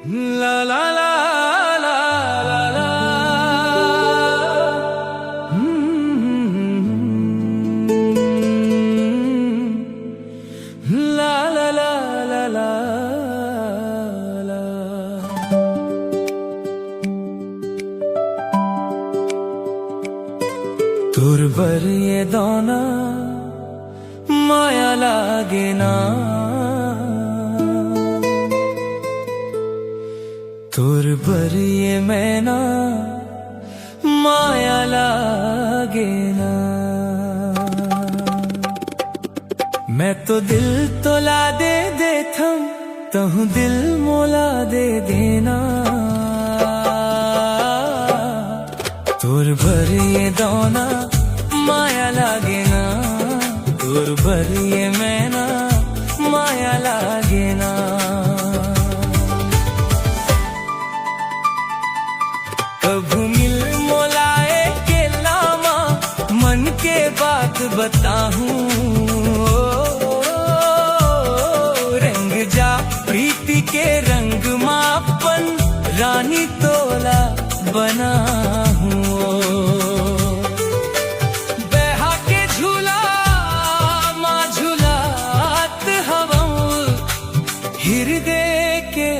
ला ला ला ला ला ला ला ला ला ला ला ला तुरबर ये दोना माया लागे ना तुरबर ये मैना माया लागे ना मैं तो दिल तोला दे थम तहु दिल मोला दे देना तुरबर ये दोना माया लागे ना तुरबर ये मैना माया लागे ना कभू मिल मोलाए के लामा मन के बात बताऊं रंग जा प्रीति के रंग मापन रानी तोला बना हूँ बहा के झूला माँ झूलात हवा हृदय के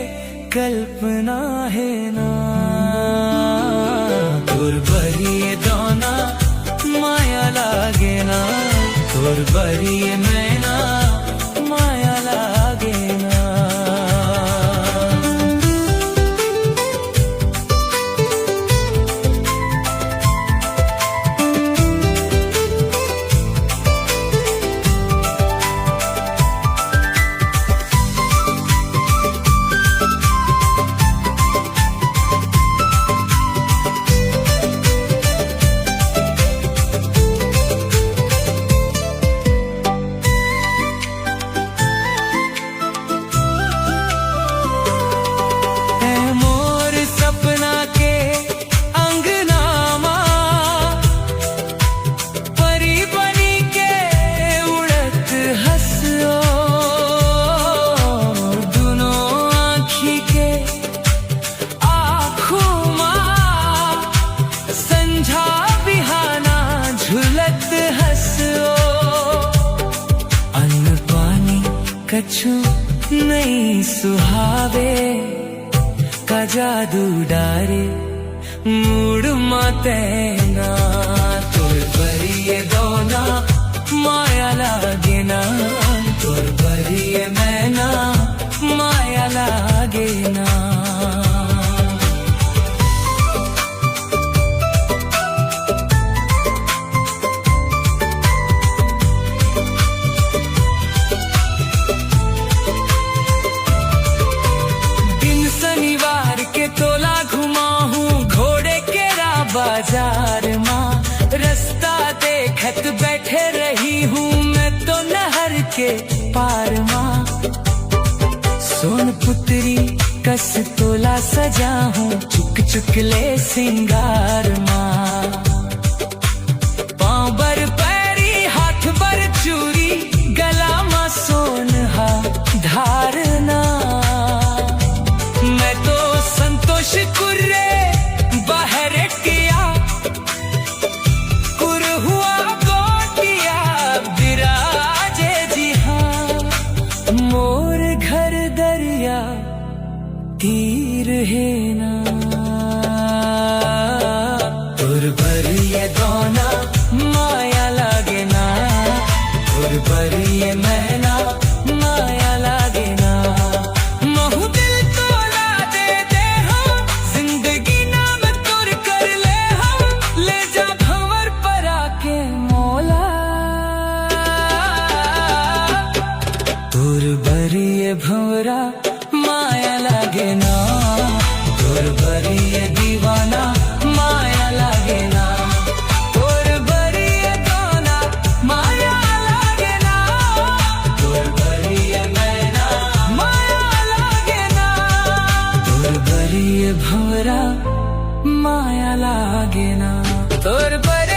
कल्पना है ना तुरबर ये दोना माया लागे ना तुरबर ये मैना माया लागे ना कछु नहीं सुहावे का जादू डारे मूड माते ना तुरबर ये दोना माया लागे ना तुरबर ये मैना माया लागे ना बाजार माँ रास्ता देखत बैठे रही हूँ मैं तो नहर के पार माँ सोन पुत्री कस तोला सजा हूँ चुक चुक ले सिंगार माँ पाँव बर पैरी हाथ बर चूरी गला माँ सोन हा धारना मैं तो संतोष कुर्रे बाहर तीर है ना तुरबर ये दोना माया लागे ना तुरबर ये मैना माया लागे ना महू दिल तोला दे हम जिंदगी नाम तुर कर ले हम ले जा भंवर पर आके मोला तुरबर ये भंवरा माया लागे ना तुरबर ये दीवाना माया लागे ना तुरबर ये दोना माया लागे ना तुरबर ये मैना माया लागे ना तुरबर ये भंवरा माया लागे ना तुरबर